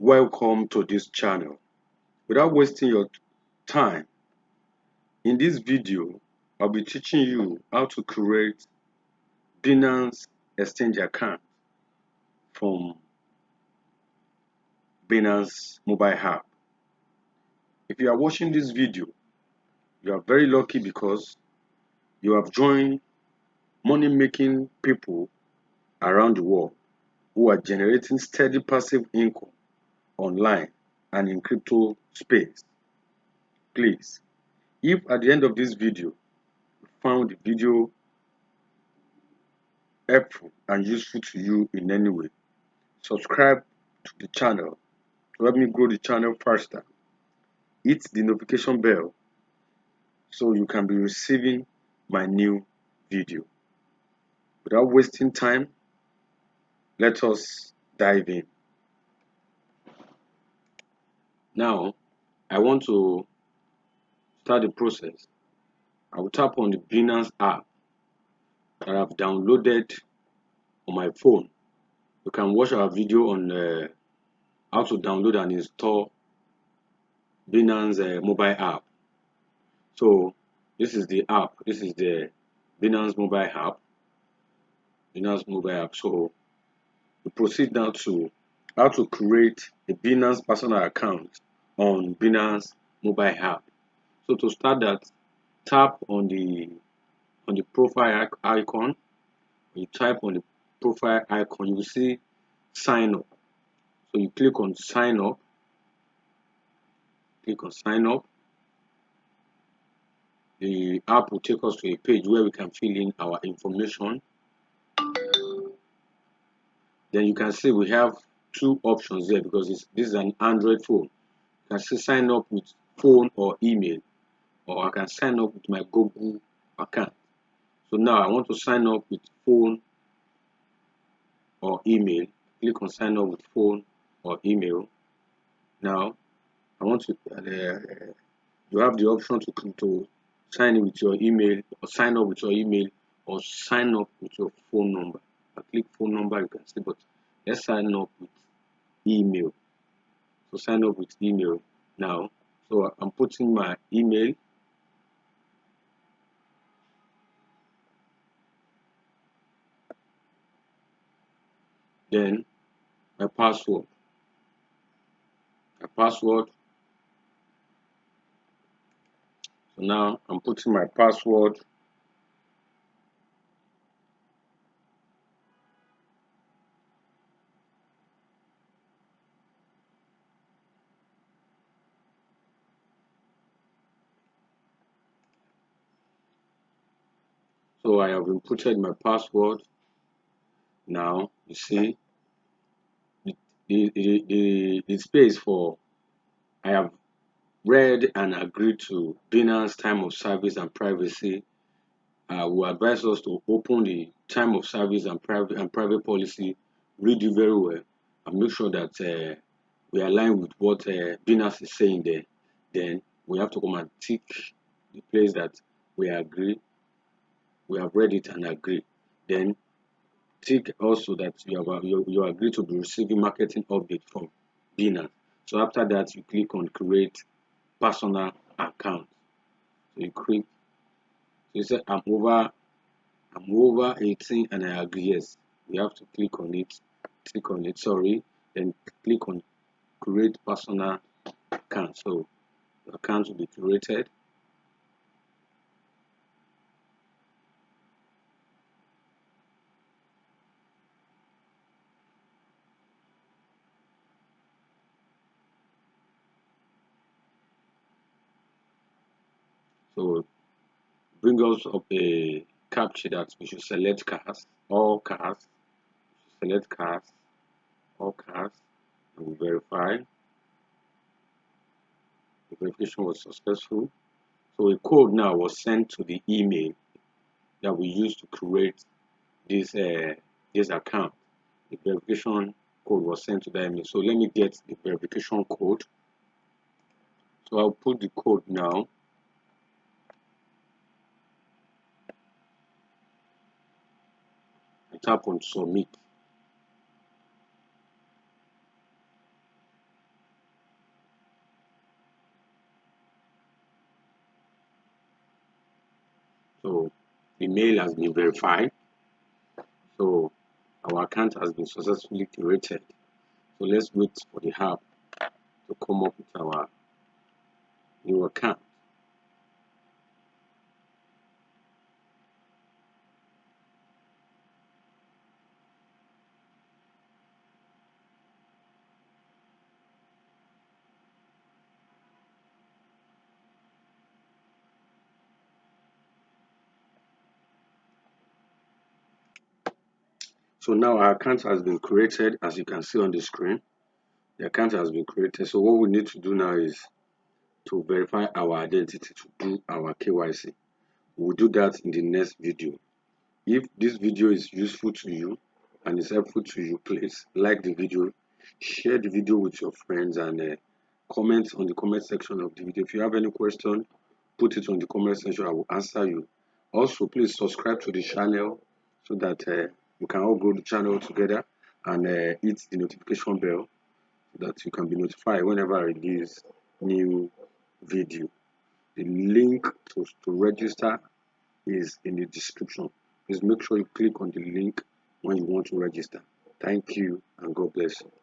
Welcome to this channel. Without wasting your time, in this video, I'll be teaching you how to create Binance exchange account from Binance mobile app. If you are watching this video, you are very lucky because you have joined money-making people around the world who are generating steady passive income online and in crypto space. Please, if at the end of this video you found the video helpful and useful to you in any way, subscribe to the channel to help me grow the channel faster. Hit the notification bell so you can be receiving my new video. Without wasting time, let us dive in. Now, I want to start the process. I will tap on the Binance app that I've downloaded on my phone. You can watch our video on how to download and install Binance mobile app. So this is the app. This is the Binance mobile app. Binance mobile app. So we proceed now to how to create a Binance personal account on Binance mobile app. So to start that, tap on the profile icon. You type on the profile icon, you will see sign up. So you click on sign up. Click on sign up. The app will take us to a page where we can fill in our information. Then you can see we have two options there because this is an Android phone. You can see sign up with phone or email, or I can sign up with my Google account. So now I want to sign up with phone or email. Click on sign up with phone or email. Now I want to you have the option to sign in with your email, or sign up with your email, or sign up with your phone number. I click phone number, you can see, but let's sign up with email. So sign up with email now. So I'm putting my email. Then my password. So now I'm putting my password. So I have inputted my password. Now you see the space for I have read and agreed to Binance time of service and privacy. Will advise us to open the time of service and private policy, read it very well, and make sure that we align with what Binance is saying there. Then we have to come and tick the place that we agree. We have read it and agree. Then tick also that you agree to be receiving marketing update from Binance. So after that, you click on create personal account. So you click. So you say I'm over 18 and I agree. Yes, we have to click on it. Click on it. Sorry. Then click on create personal account. So the account will be created. So bring us up a captcha that we should select cars, all cars, select cars, all cars, and we verify. The verification was successful. So a code now was sent to the email that we used to create this account. The verification code was sent to the email. So let me get the verification code. So I'll put the code now. I tap on submit. email has been verified. So our account has been successfully created. So let's wait for the app to come up with our new account. So now our account has been created, as you can see on the screen. The account has been created. So what we need to do now is to verify our identity to do our KYC. We'll do that in the next video. If this video is useful to you and is helpful to you, please like the video, share the video with your friends, and comment on the comment section of the video. If you have any question, put it on the comment section. I will answer you. Also, please subscribe to the channel so that we can all grow the channel together, and hit the notification bell so that you can be notified whenever I release new video. The link to register is in the description. Please make sure you click on the link when you want to register. Thank you and God bless you.